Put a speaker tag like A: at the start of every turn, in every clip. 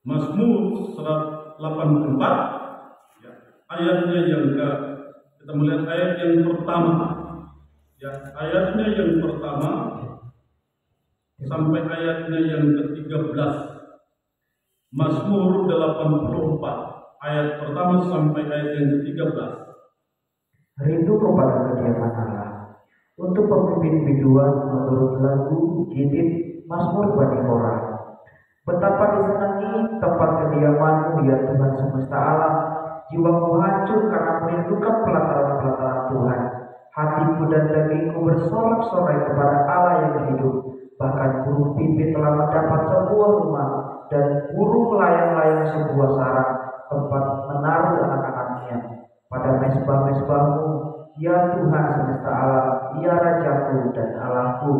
A: Mazmur 184, ya, ayatnya yang kita melihat ayat yang pertama, ya, ayatnya yang pertama sampai ayatnya yang ke-13. Mazmur 84 ayat pertama sampai ayat yang ke-13.
B: Rindu kepada kediaman Allah. Untuk pemimpin biduan menurut lagu Gidit Mazmur Bani Korah. Betapa disenangi tempat kediaman-Mu ya Tuhan semesta alam. Jiwaku hancur karena merindukan pelataran-pelataran Tuhan. Hatiku dan dagingku bersorak-sorai kepada Allah yang hidup. Bahkan burung pipit telah mendapat sebuah rumah, dan burung layang-layang sebuah sarang tempat menaruh anak-anaknya. Pada mezbah-mezbah-Mu, ya Tuhan semesta alam, ya Rajaku dan Allahku.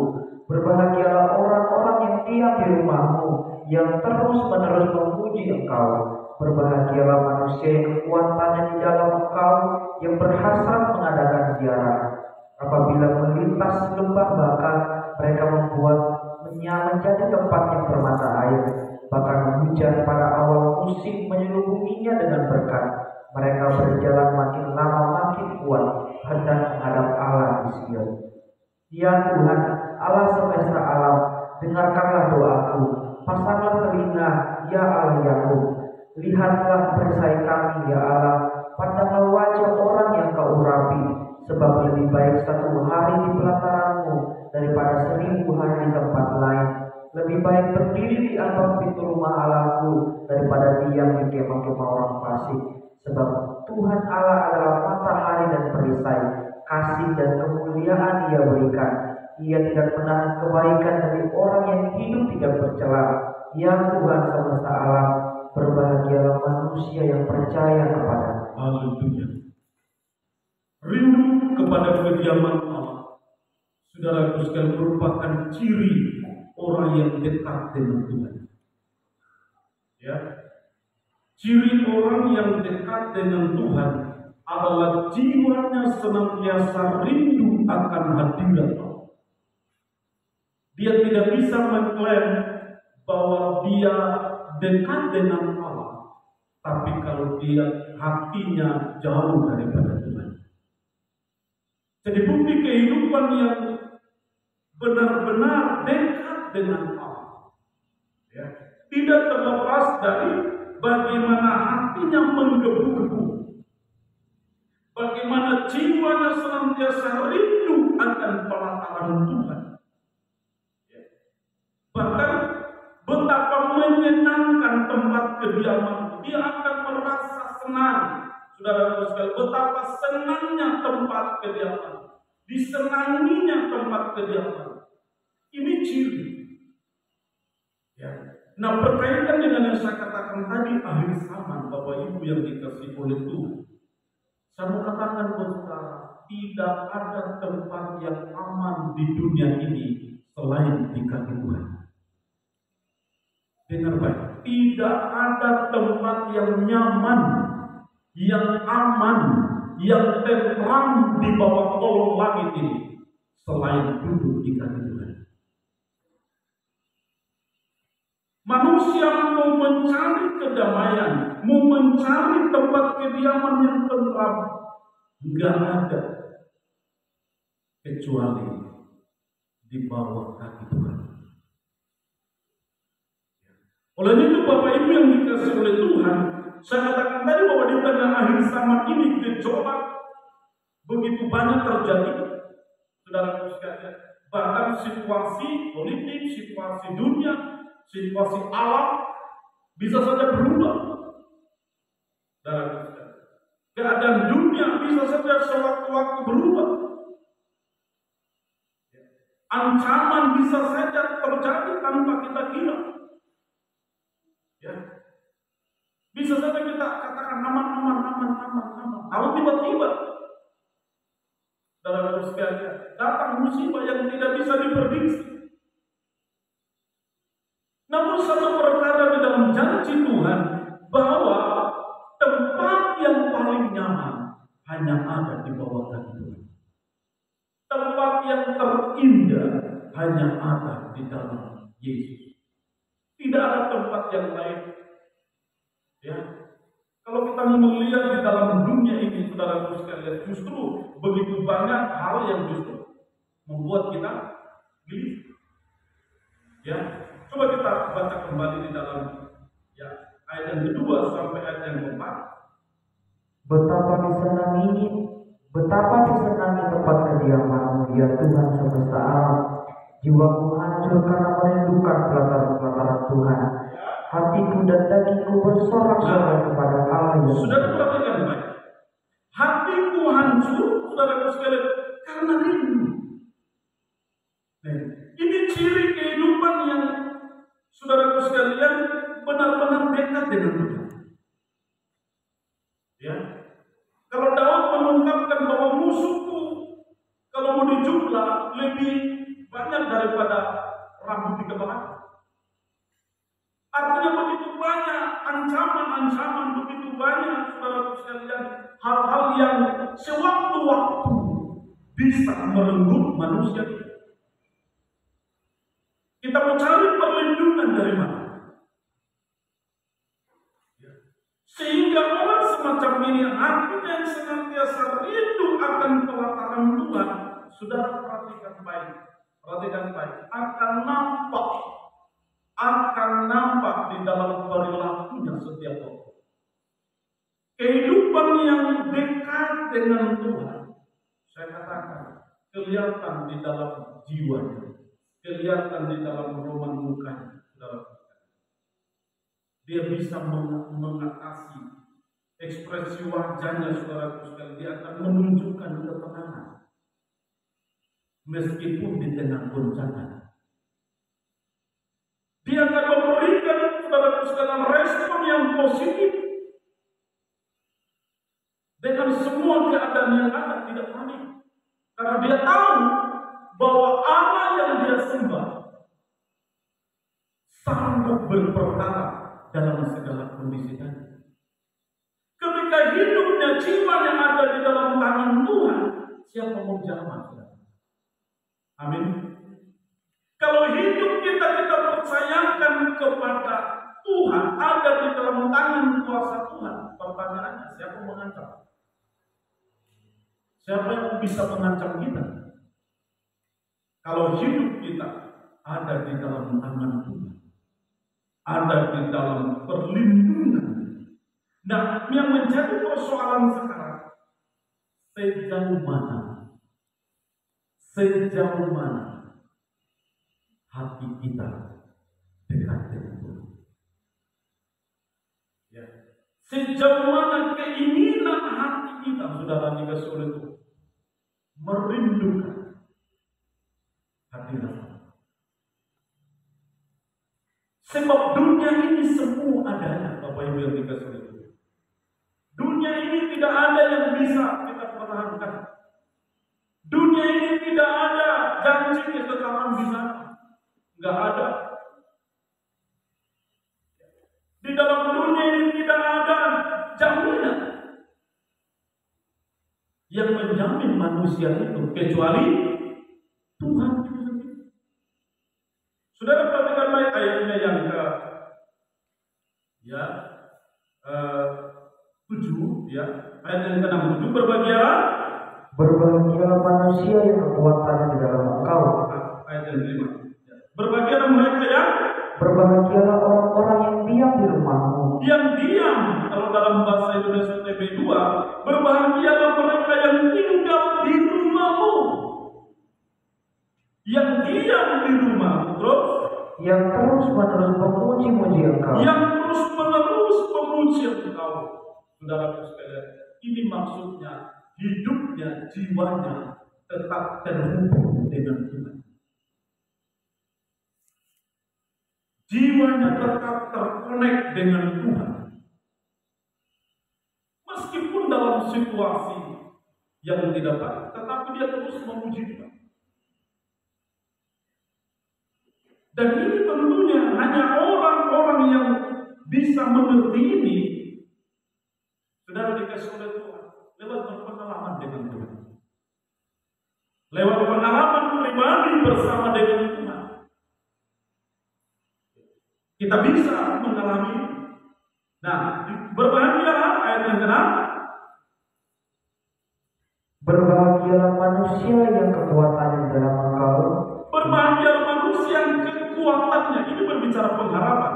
B: Berbahagialah orang-orang yang diam di rumah-Mu, yang terus-menerus memuji Engkau. Berbahagialah manusia yang kekuatannya di dalam Engkau, yang berhasrat mengadakan ziarah. Apabila melintas lembah bakar, mereka membuatnya menjadi tempat yang bermata air. Bahkan hujan pada awal musim menyelubunginya dengan berkat. Mereka berjalan makin lama makin kuat, hendak menghadap Allah di Sion. Ya Tuhan, Allah semesta alam, dengarkanlah doaku. Pasanglah telinga, ya Allah Yakub. Lihatlah perisai kami, ya Allah. Pandanglah wajah orang yang Kau urapi. Sebab lebih baik satu hari di pelataran-Mu daripada 1000 hari di tempat lain. Lebih baik berdiri di ambang pintu rumah Allahku daripada diam di kemah-kemah orang fasik. Sebab Tuhan Allah adalah matahari dan perisai, kasih dan kemuliaan Ia berikan. Ia tidak menahan kebaikan dari orang yang hidup tidak bercela. Ya Tuhan semesta alam, berbahagialah manusia yang percaya kepada.
A: Haleluya. Rindu kepada kediaman Allah, saudara sekalian, merupakan ciri orang yang dekat dengan Tuhan. Ya, ciri orang yang dekat dengan Tuhan adalah jiwanya senantiasa rindu akan hadirat Allah. Dia tidak bisa mengklaim bahwa dia dekat dengan Allah, tapi kalau dia hatinya jauh daripada Tuhan. Jadi bukti kehidupan yang benar-benar dekat dengan Allah, ya, tidak terlepas dari bagaimana hatinya menggebu-gebu, bagaimana jiwanya senantiasa rindu akan pelataran Tuhan. Bahkan betapa menyenangkan tempat kediaman, dia akan merasa senang. Saudara sekalian, betapa senangnya tempat kediaman, disenanginya tempat kediaman. Ini ciri. Ya. Nah, berkaitan dengan yang saya katakan tadi, akhir zaman, Bapak Ibu yang dikasihi oleh Tuhan, saya mau katakan bahwa tidak ada tempat yang aman di dunia ini selain di kaki Tuhan. Dengar baik, tidak ada tempat yang nyaman, yang aman, yang tentram di bawah kolong langit ini selain duduk di kaki Tuhan. Manusia mau mencari kedamaian, mau mencari tempat kediaman yang tentram, enggak ada kecuali di bawah kaki Tuhan. Oleh itu Bapak Ibu yang dikasihi oleh Tuhan, saya katakan tadi bahwa di tengah akhir zaman ini gejolak begitu banyak terjadi, saudara sekalian. Bahkan situasi politik, situasi dunia, situasi alam bisa saja berubah. Saudara sekalian, keadaan dunia bisa saja sewaktu-waktu berubah. Ancaman bisa saja terjadi tanpa kita kira. Ya. Bisa saja kita katakan aman. Kalau tiba-tiba dalam sekalian datang musibah yang tidak bisa diprediksi. Namun satu perkara di dalam janji Tuhan bahwa tempat yang paling nyaman hanya ada di bawah kaki Tuhan. Tempat yang terindah hanya ada di dalam Yesus. Tidak ada tempat yang lain. Ya, kalau kita melihat di dalam dunia ini, saudara sekalian, justru begitu banyak hal yang justru membuat kita gelisah. Ya, coba kita baca kembali di dalam ayat yang kedua sampai ayat yang keempat.
B: Betapa disenangi tempat kediaman-Mu, ya Tuhan semesta alam. Jiwaku hancur karena merindukan pelataran-pelataran Tuhan. Hatiku dan dagingku bersorak-sorai kepada Allah yang
A: Saudara perhatikan baik. Hatiku hancur, saudara sekalian, karena rindu. Nah, ini ciri kehidupan yang saudara sekalian benar-benar dekat dengan Tuhan. Ya, kalau Daud mengungkapkan bahwa musuhku kalau mau dijumlah lebih banyak daripada rambut di kepala. Artinya begitu banyak ancaman-ancaman, begitu banyak saudara sekalian hal-hal yang sewaktu-waktu bisa merenggut manusia. Kita mau cari perlindungan dari mana? Sehingga orang semacam ini hatinya yang senantiasa rindu akan pelataran Tuhan. Saudara perhatikan baik, akan nampak di dalam perilakunya setiap orang. Kehidupan yang dekat dengan Tuhan, saya katakan, kelihatan di dalam jiwanya, kelihatan di dalam roman mukanya, saudara. Dia bisa mengatasi ekspresi wajahnya, saudara sekalian. Dia akan menunjukkan ketenangan meskipun di tengah goncangan. Dia akan memberikan, saudara sekalian, respon yang positif dengan semua keadaan yang ada, tidak panik. Karena dia tahu bahwa Allah yang dia sembah sanggup berperkara dalam segala kondisi tadi. Ketika hidupnya, jiwa yang ada di dalam tangan Tuhan, siapa mau jamah? Amin. Kalau hidup kita percayakan kepada Tuhan, ada di dalam tangan kuasa Tuhan, pertanyaannya, siapa mengancam? Siapa yang bisa mengancam kita? Kalau hidup kita ada di dalam tangan Tuhan, ada di dalam perlindungan. Nah, yang menjadi persoalan sekarang, sejauh mana hati kita dekat dengan Tuhan. Ya. Sejauh mana keinginan hati kita, saudara, dikasih oleh Tuhan, merindukan hadirat. Sebab dunia ini semua adanya, Bapak Ibu yang dikasih oleh Tuhan. Dunia ini tidak ada yang bisa kita pertahankan. Dunia ini tidak ada janji kekekalan di sana. Enggak ada. Di dalam dunia ini tidak ada jaminan yang menjamin manusia itu kecuali Tuhan itu sendiri. Saudara perhatikan baik ayatnya yang ke 7 ayat yang ke-6.
B: Berbahagialah manusia yang kekuatannya di dalam Engkau.
A: Ayat yang ke-5. Berbahagialah mereka yang
B: Berbahagialah orang-orang yang diam di rumahmu.
A: Yang diam, kalau dalam bahasa Indonesia TB2, berbahagialah mereka yang tinggal di rumahmu. Yang diam di rumahmu, terus
B: yang terus-menerus memuji-muji Engkau.
A: Yang terus-menerus memuji Engkau. Saudara sekalian, ini maksudnya hidupnya, jiwanya tetap terhubung dengan Tuhan. Jiwanya tetap terkonek dengan Tuhan. Meskipun dalam situasi yang tidak baik, tetapi dia terus memuji Tuhan. Dan ini tentunya hanya orang-orang yang bisa mengerti ini, saudara, dikasih oleh Tuhan lewat berpengalaman dengan Tuhan, lewat pengalaman pribadi bersama dengan Tuhan. Kita bisa mengalami Nah, berbahagialah ayat yang ke-6.
B: Berbahagialah manusia yang kekuatannya dalam Engkau.
A: Berbahagialah manusia yang kekuatannya. Ini berbicara pengharapan.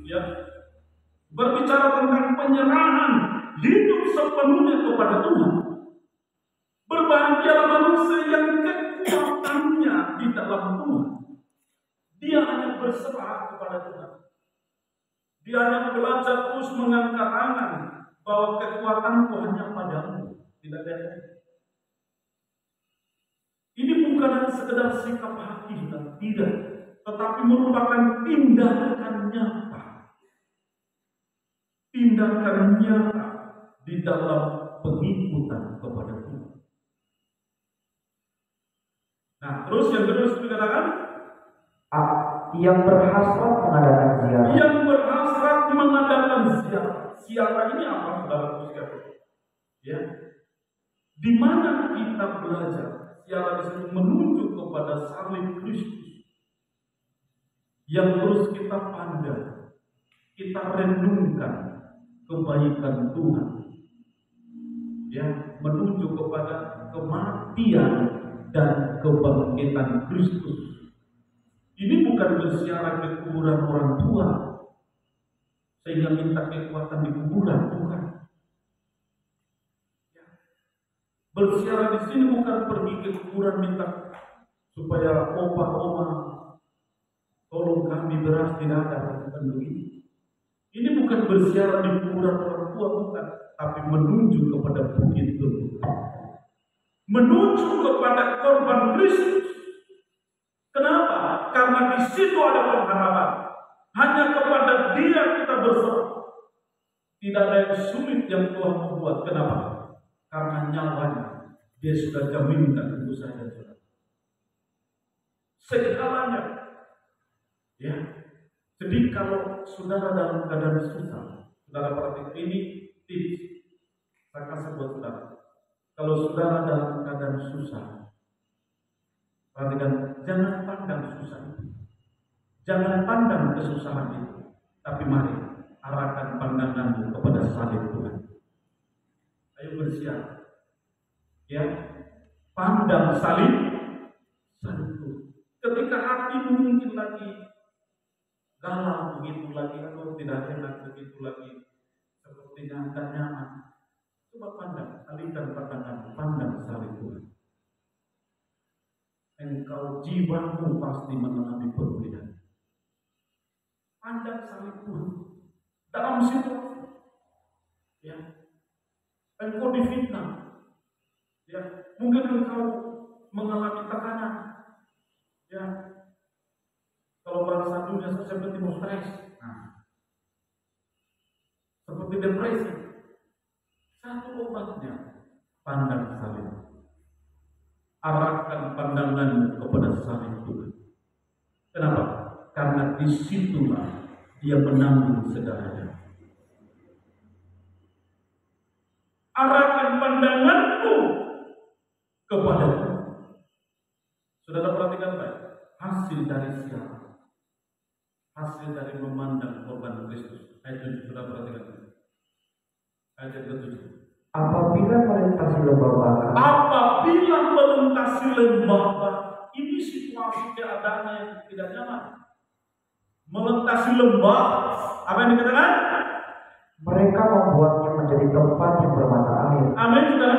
A: Ya. Berbicara tentang penyerahan hidup sepenuhnya kepada Tuhan. Berbahagialah manusia yang kekuatannya di dalam Tuhan. Dia hanya berserah kepada Tuhan. Dia hanya belajar terus mengangkat tangan bahwa kekuatanku hanya padamu. Tidak ada. Ini bukan hanya sekedar sikap hati dan tidak, tetapi merupakan tindakan nyata. Tindakan nyata di dalam pengikutan kepada Tuhan. Nah, terus yang kedua dikatakan
B: yang berhasrat mengadakan ziarah.
A: Yang berhasrat mengadakan ziarah. Ziarah ini apa, saudara sekalian? Ya, di mana kita belajar ziarah di situ menunjuk kepada salib Kristus yang terus kita pandang, kita renungkan kebaikan Tuhan. Ya, menunjuk kepada kematian dan kebangkitan Kristus. Ini bukan berziarah ke kuburan orang tua sehingga minta kekuatan di kuburan, bukan. Ya. Berziarah di sini bukan pergi ke kuburan minta supaya opa oma tolong kami beras tidak ada, bukan begitu. Ini bukan berziarah di kuburan orang tua, bukan, tapi menunjuk kepada bukit Tuhan, menunjuk kepada korban Kristus. Kenapa? Karena di situ ada pengharapan. Hanya kepada Dia kita berserah. Tidak ada yang sulit yang Tuhan membuat. Kenapa? Karena nyawanya Dia sudah jaminkan untuk saya dan saudara. Segalanya. Ya. Jadi kalau saudara dalam keadaan susah, saudara perhatikan ini tips saya kasih buat saudara. Kalau saudara dalam keadaan susah, perhatikan, jangan pandang susah itu. Jangan pandang kesusahan itu. Tapi mari arahkan pandanganmu kepada salib Tuhan. Ayo bersiap. Ya. Pandang salib Tuhan. Ketika hatimu mungkin lagi galau begitu lagi, atau tidak enak begitu lagi, sepertinya tidak nyaman, coba pandang, alihkan pandanganmu, pandang salib Tuhan. Engkau jiwamu pasti mengalami perbedaan. Pandang salib Tuhan dalam situasi, ya, engkau difitnah, ya, mungkin engkau mengalami tekanan, ya, kalau bahasa dunia seperti stres, seperti depresi. Satu obatnya, pandang salib. Arahkan pandanganmu kepada salib Tuhan. Kenapa? Karena disitulah Dia menanggung segalanya. Arahkan pandanganmu kepada Tuhan. Saudara perhatikan baik. Hasil dari siapa? Hasil dari memandang korban Kristus. Ayat 7, saudara perhatikan baik. Ayat 7.
B: Apabila melintasi lembah Baka.
A: Apabila melintasi lembah Baka. Ini situasi keadaannya yang tidak nyaman. Melintasi lembah, apa yang dikatakan?
B: Mereka membuatnya menjadi tempat yang bermata air.
A: Amin, saudara.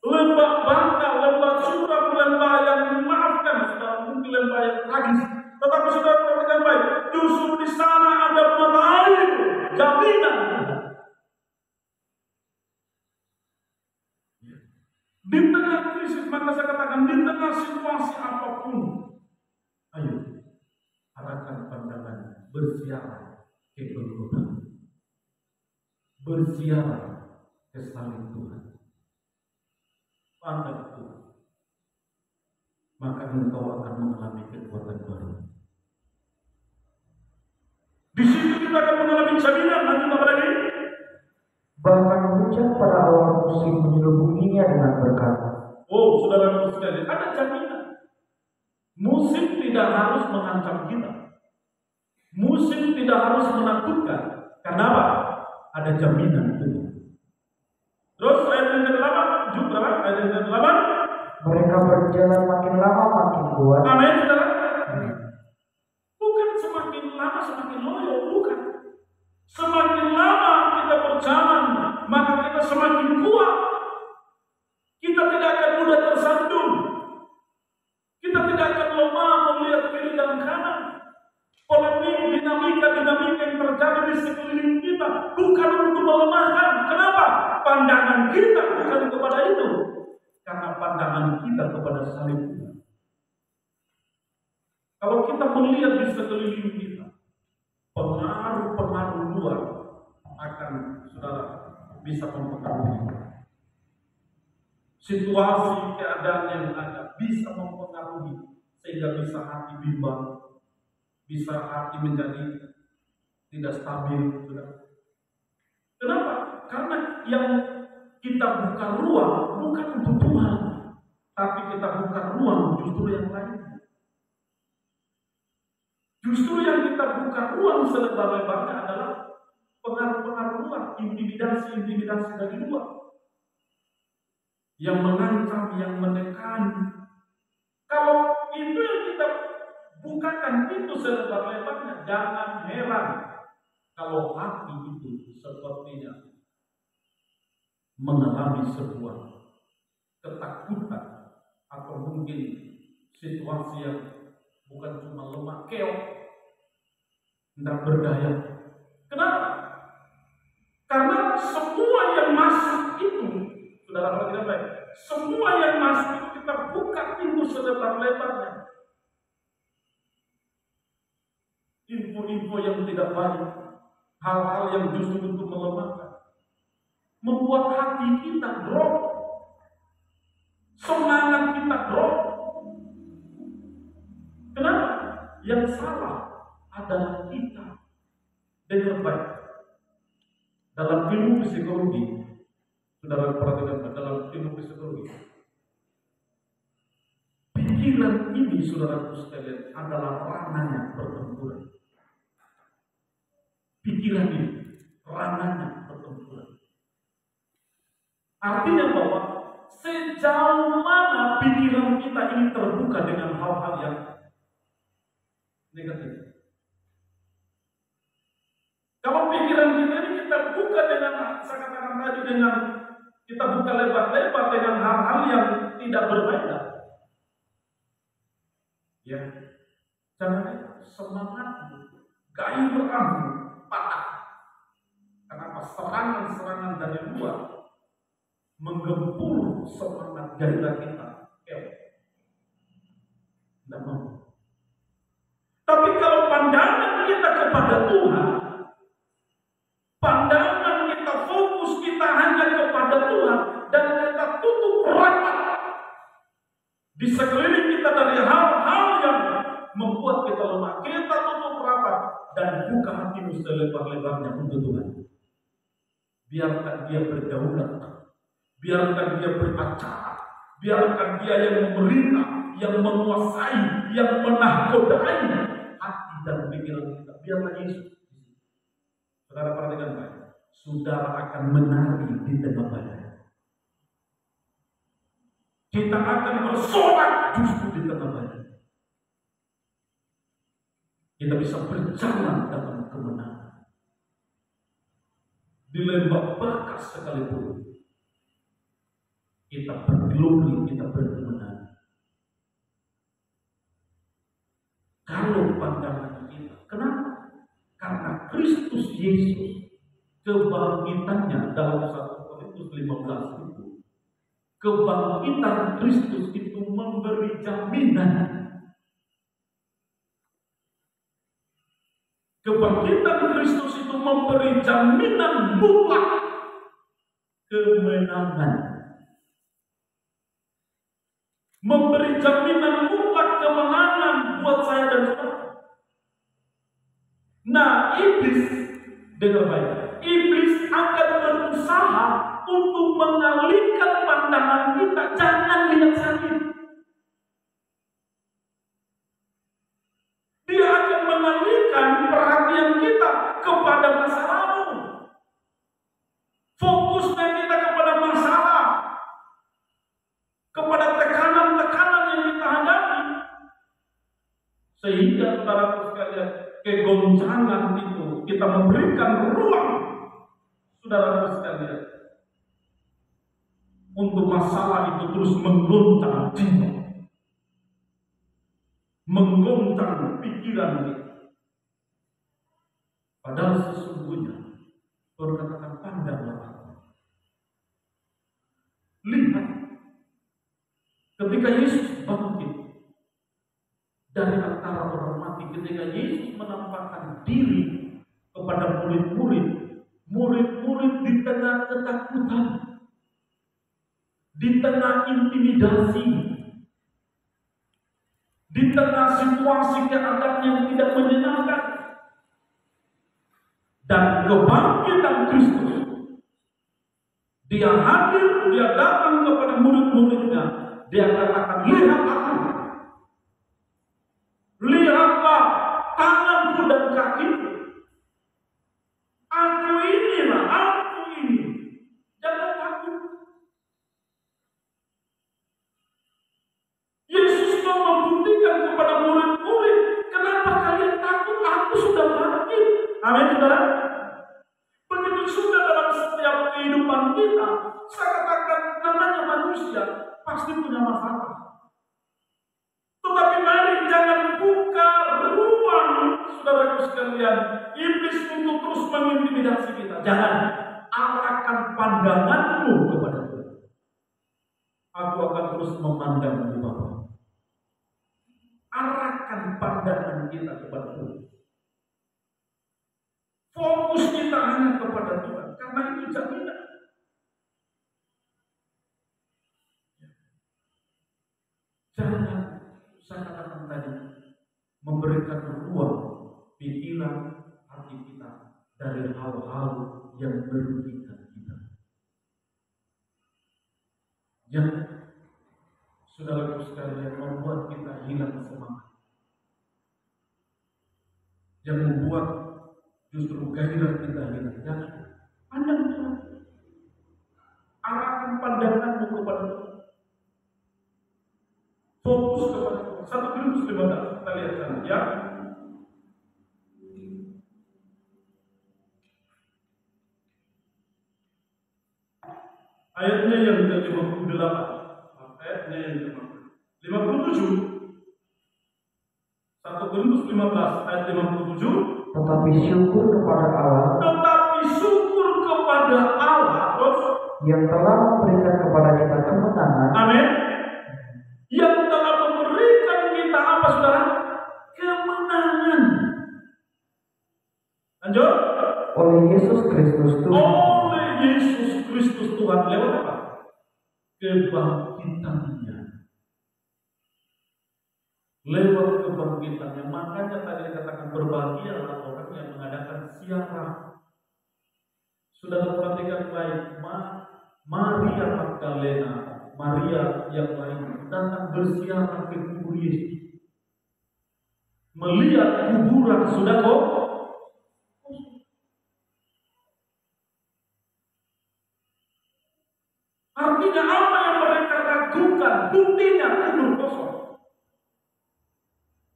A: Lembah Baka, lembah suram, lembah yang memaafkan, saudara, mungkin lembah yang tragis. Tetapi saudara perhatikan baik, justru di sana ada mata air, jaminan. Di tengah krisis, maka saya katakan, di tengah situasi apapun, ayo arahkan pandangan, berziarah ke Golgota, berziarah ke salib Tuhan, pandang Tuhan, maka engkau akan mengalami kekuatan baru. Di situ kita akan mengalami jaminan, nanti apa lagi?
B: Bahkan hujan pada awal musim menyelubunginya dengan berkat.
A: Oh, saudara sekalian, ada jaminan. Musim tidak harus mengancam kita. Musim tidak harus menakutkan. Karena apa? Ada jaminan Tuhan. Terus ayat yang ke-8, juga ayat yang ke-8.
B: Mereka berjalan makin lama makin kuat.
A: Amin, saudara. Bukan semakin lama semakin loyo, bukan. Semakin lama kita berjalan, maka kita semakin kuat. Kita tidak akan mudah tersandung. Kita tidak akan lemah melihat kiri dan kanan. Polemik, dinamika yang terjadi di sekeliling kita bukan untuk melemahkan. Kenapa? Pandangan kita bukan kepada itu. Karena pandangan kita kepada salib Tuhan. Kalau kita melihat di sekeliling kita, pengaruh-pengaruh luar akan saudara bisa mempengaruhi. Situasi keadaan yang ada bisa mempengaruhi sehingga bisa hati bimbang, bisa hati menjadi tidak stabil. Kenapa? Karena yang kita buka ruang bukan untuk Tuhan, tapi kita buka ruang justru yang lain. Justru yang kita buka ruang selebar-lebarnya adalah pengaruh-pengaruh luar, intimidasi dari luar. Yang mengancam, yang menekan. Kalau itu yang kita bukakan pintu selebar-lebarnya, jangan heran kalau hati itu sepertinya mengalami sebuah ketakutan atau mungkin situasi yang bukan cuma lemah, keok, tidak berdaya. Kenapa? Karena semua yang masuk itu, saudara perhatikan baik, semua yang masuk itu kita buka pintu selebar-lebarnya. Info-info yang tidak baik, hal-hal yang justru untuk melemahkan, membuat hati kita drop, semangat kita drop. Kenapa? Yang salah adalah kita. Dengar baik. Dalam ilmu psikologi, saudara perhatikan, dalam ilmu psikologi, pikiran ini, saudaraku sekalian, adalah ranahnya pertempuran. Pikiran ini ranahnya pertempuran. Artinya bahwa sejauh mana pikiran kita ini terbuka dengan hal-hal yang negatif. Kalau pikiran kita ini kita buka dengan, saya katakan tadi, dengan kita buka lebar-lebar dengan hal-hal yang tidak berfaedah. Ya, jangan semangatmu, gairahmu patah. Kenapa? Serangan-serangan dari luar menggempur semangat gairah kita. Tidak mau. Tapi kalau pandangan kita kepada Tuhan, pandangan kita, fokus kita hanya kepada Tuhan, dan kita tutup rapat di sekeliling kita dari hal-hal yang membuat kita lemah, kita tutup rapat dan buka hatimu selebar-lebarnya untuk Tuhan. Biarkan dia berdaulat, biarkan dia beracara, biarkan dia yang memerintah, yang menguasai, yang menahkodai hati dan pikiran kita. Biarlah Yesus. Saudara perhatikan baik, saudara akan menari di tengah badai. Kita akan bersorak justru di tengah badai. Kita bisa berjalan dalam kemenangan. Di lembah bakas sekalipun, kita berglori, kita berkemenangan. Kalau pandangan kita, kenapa? Karena Kristus Yesus, kebangkitannya dalam 1 Korintus 15 itu, kebangkitan Kristus itu memberi jaminan. Kebangkitan Kristus itu memberi jaminan mutlak kemenangan. Memberi jaminan mutlak kemenangan buat saya dan saudara. Nah, iblis, dengar baik, iblis akan berusaha untuk mengalihkan pandangan kita, jangan lihat sakit. Dia akan mengalihkan perhatian kegoncangan itu, kita memberikan ruang, saudara sekalian, untuk masalah itu terus menggoncang jiwa, menggoncang pikiran kita. Padahal sesungguhnya Tuhan katakan, pandanglah aku. Lihat, ketika Yesus bangkit dari antara orang mati, ketika Yesus menampakkan diri kepada murid-murid, murid-murid di tengah ketakutan, di tengah intimidasi, di tengah situasi keadaan yang tidak menyenangkan, dan kebangkitan Kristus, dia hadir, dia datang kepada murid-muridnya, dia katakan, lihat aku, lihatlah tanganku dan kakiku, aku inilah, aku ini, jangan takut. Yesus mau membuktikan kepada murid-murid, kenapa kalian takut? Aku sudah bangkit. Amin, saudara. Begitu sudah dalam setiap kehidupan kita, saya katakan namanya manusia pasti punya masalah. Tetapi mari jangan buka ruang, saudaraku sekalian, iblis untuk terus mengintimidasi kita. Jangan. Arahkan pandanganmu kepada Tuhan. Aku akan terus memandangmu, Bapa. Arahkan pandangan kita kepada Tuhan. Fokus kita hanya kepada Tuhan, karena itu jaminan. Jangan, saya katakan tadi, memberikan ruang pikiran hati kita dari hal-hal yang merugikan kita. Yang saudara sekalian membuat kita hilang semangat, yang membuat justru gairah kita hilang. Ya, pandang Tuhan, arahkan pandanganmu kepada Tuhan, fokus kepada Tuhan. 1 Korintus 15, kita lihat sana, ya. Ayatnya yang ke-58, ayatnya yang ke-57. 1 Korintus 15 ayat 57.
B: Tetapi syukur kepada Allah, yang telah memberikan kepada kita kemenangan.
A: Amin. Yang telah memberikan kita apa, saudara? Kemenangan. Lanjut.
B: Oleh Yesus Kristus Tuhan.
A: Oleh Yesus Kristus Tuhan, lewat apa? Kebangkitannya. Lewat kebangkitannya. Makanya tadi dikatakan berbahagialah orang yang mengadakan siarah. Sudah perhatikan baik, Maria Magdalena, Maria yang lain datang bersiarah ke kubur Yesus, melihat kuburan sudah kosong. Artinya apa yang mereka ragukan, buktinya kubur kosong.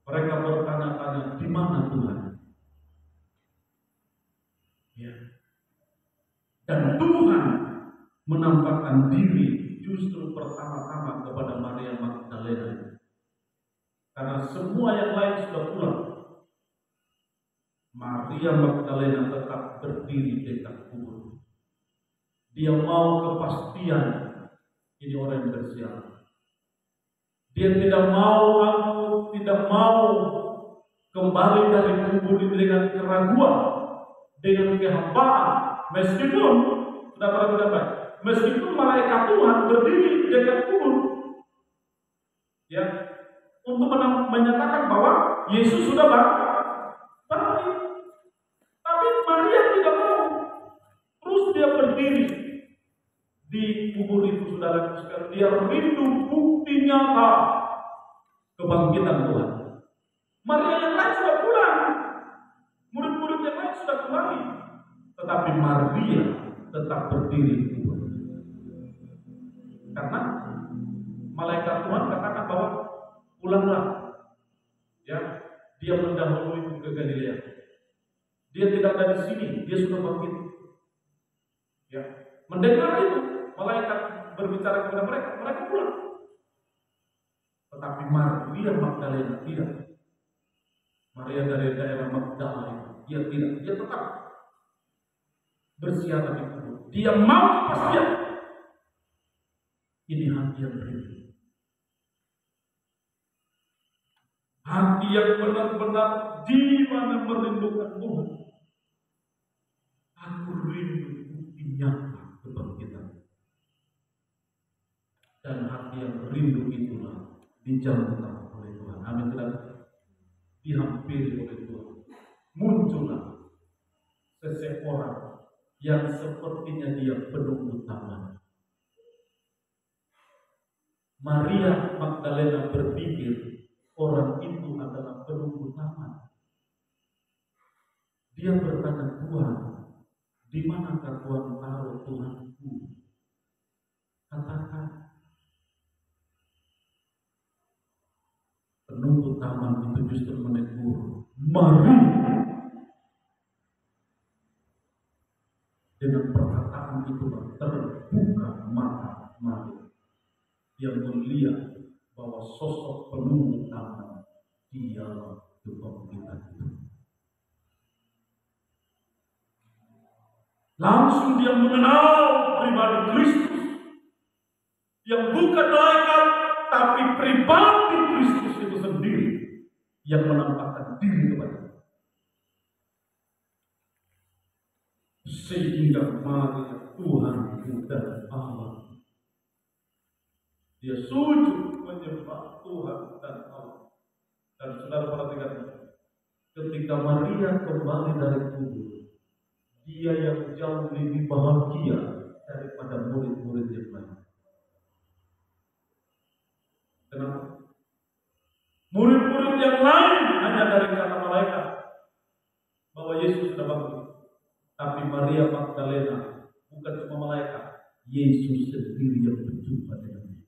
A: Mereka bertanya-tanya, di mana Tuhan? Ya. Dan Tuhan menampakkan diri justru pertama-tama kepada Maria Magdalena. Karena semua yang lain sudah pulang, Maria Magdalena tetap berdiri dekat kubur. Dia mau kepastian ini orang yang bersiarah. Dia tidak mau kembali dari kubur itu dengan keraguan, dengan kehambaan. Meskipun malaikat Tuhan berdiri dekat kubur, ya, untuk menyatakan bahwa Yesus sudah bangkit. Tapi Maria tidak mau. Terus dia berdiri di kubur itu, saudara sekalian. Dia rindu bukti nyata kebangkitan Tuhan. Maria yang lain sudah pulang, murid-murid yang lain sudah kembali, tetapi Maria tetap berdiri di kubur. Karena malaikat Tuhan katakan bahwa pulanglah, ya, dia mendahului ke Galilea. Dia tidak dari sini, dia sudah bangkit. Ya, mendengar itu malaikat berbicara kepada mereka, mereka pulang. Tetapi Maria Magdalena tidak. Maria dari daerah Magdalena, dia tidak, dia tetap bersiaga di kubur. Dia mau kepastian. Ini hati yang rindu. Hati yang benar-benar di mana merindukan Tuhan. Aku rindu bukti nyata kebangkitan. Dan hati yang rindu itulah dijamkan oleh Tuhan. Amin. Dihampiri oleh Tuhan. Muncullah seseorang yang sepertinya dia penunggu taman. Maria Magdalena berpikir orang itu adalah penunggu taman. Dia bertanya, Tuhan, di manakah Tuhan taruh Tuhanku? Katakan. Penunggu taman itu justru menegur, mari. Dengan perkataan itu terbuka mata Maria. Dia melihat bahwa sosok penunggu taman dialah kebangkitan itu. Langsung dia mengenal pribadi Kristus yang bukan malaikat, tapi pribadi Kristus itu sendiri yang menampakkan diri kepada. Sehingga Maria Tuhanku dan Allah. Dia sujud menyembah Tuhan dan Allah. Dan saudara perhatikan, ketika Maria kembali dari kubur, dia yang jauh lebih bahagia daripada murid-murid yang lain. Kenapa? Murid-murid yang lain hanya dari kata malaikat bahwa Yesus sudah bangkit. Tapi Maria Magdalena bukan cuma malaikat, Yesus sendiri yang berjumpa dengannya.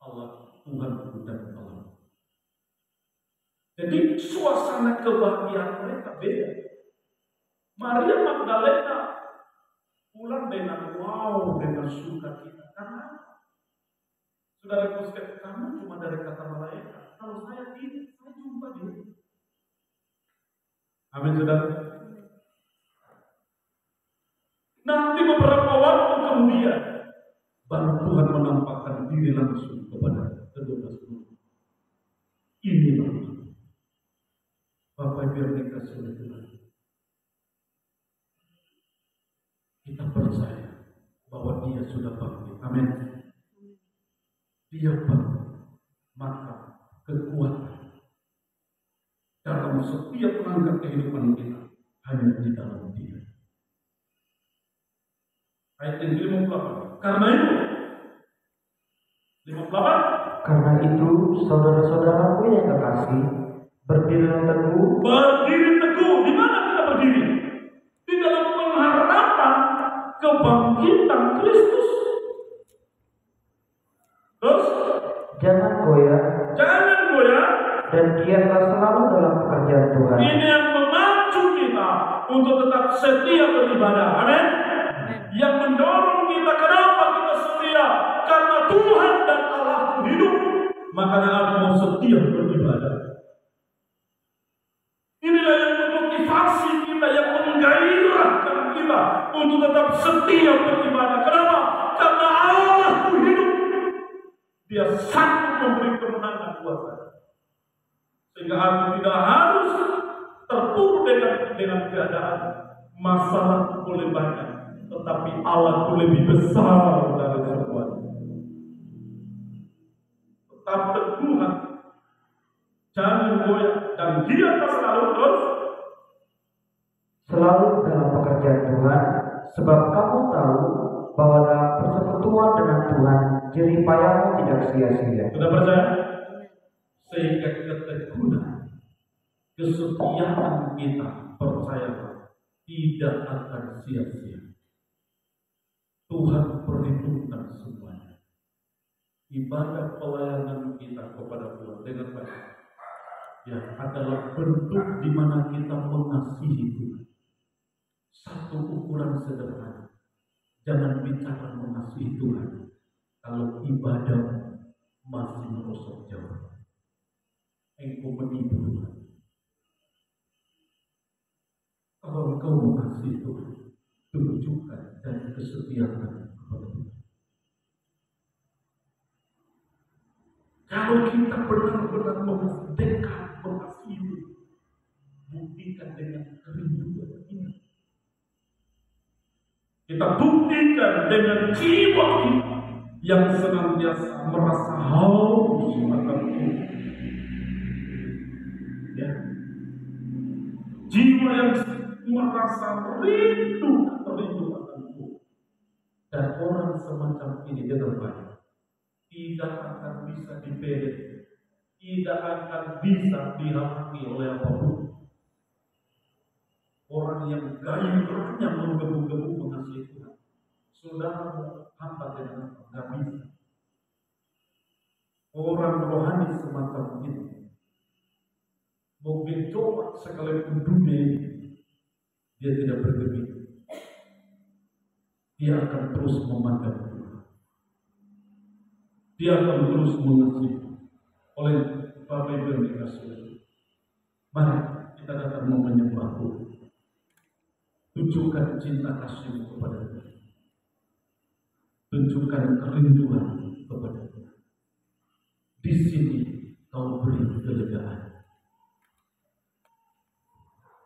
A: Allah, Tuhan dan Allah. Jadi suasana kebahagiaan mereka beda. Maria Magdalena pulang dengan wow, dengan sukacita. Karena saudara sekalian, kamu cuma dari kata malaikat. Kalau saya tidak, saya jumpa dia. Amin, saudara. Nanti beberapa waktu kemudian baru Tuhan menampakkan diri langsung kepada kedua murid. Inilah Bapak Ibu yang dikasihi oleh Tuhan. Kita percaya bahwa Dia sudah bangkit. Amin. Dia bangkit, maka kekuatan dalam setiap langkah kehidupan kita hanya di dalam Dia. Ayat yang 58. Karena itu 58.
B: Karena itu, saudara-saudaraku yang kekasih, berdirilah teguh.
A: Berdiri teguh. Di mana kita berdiri? Di dalam pengharapan kebangkitan Kristus. Terus
B: Jangan goyah.
A: Jangan goyah.
B: Dan giatlah selalu dalam pekerjaan Tuhan.
A: Ini yang memacu kita untuk tetap setia beribadah. Amin. Yang mendorong kita, kenapa kita setia? Karena Tuhan dan Allah hidup. Makanya aku mau setia beribadah. Inilah yang memotivasi kita, yang menggairahkan kita untuk tetap setia beribadah. Kenapa? Karena Allah hidup. Dia sanggup memberi kemenangan buat saya. Sehingga aku tidak harus terpuruk dengan keadaan. Masalah boleh banyak, tetapi Allah lebih besar dari semuanya. Tetap teguh, jangan goyah, dan dia selalu terus
B: selalu dalam pekerjaan Tuhan, sebab kamu tahu bahwa dalam persekutuan dengan Tuhan jerih payahmu tidak sia-sia.
A: Sudah percaya? Sehingga ketekunan, kesetiaan kita, percayalah, tidak akan sia-sia. Tuhan perhitungkan semuanya. Ibadah pelayanan kita kepada Tuhan dengan baik. ya adalah bentuk di mana kita mengasihi Tuhan. Satu ukuran sederhana. Jangan bicara mengasihi Tuhan kalau ibadah masih merosot jauh. Engkau menipu Tuhan. Kalau engkau mengasihi Tuhan, tunjukkan dan kesetiaan kepada Tuhan. Kalau kita benar-benar dekat mengasihi, buktikan dengan kerinduan ini. Kita buktikan dengan jiwa kita yang senantiasa merasa haus akan Tuhan. Ya. Jiwa yang merasa rindu akan Tuhan. Dan orang semacam ini terbaik. Tidak akan bisa dipilih, tidak akan bisa dihalangi oleh apapun. Orang yang gairahnya menggebu-gebu mengasihi Tuhan, saudara hambat dengan apa? Gak bisa. Orang rohani semacam ini, mau mencoba sekalipun dunia ini, dia tidak bergeming. Dia akan terus memandang Tuhan. Dia akan terus mengasihi. Oleh Bapak Ibu yang dikasihi, mari kita datang mau menyembah Tuhan. Tunjukkan cinta kasih kepada Tuhan. Tunjukkan kerinduan kepada Tuhan. Di sini kau beri kelegaan.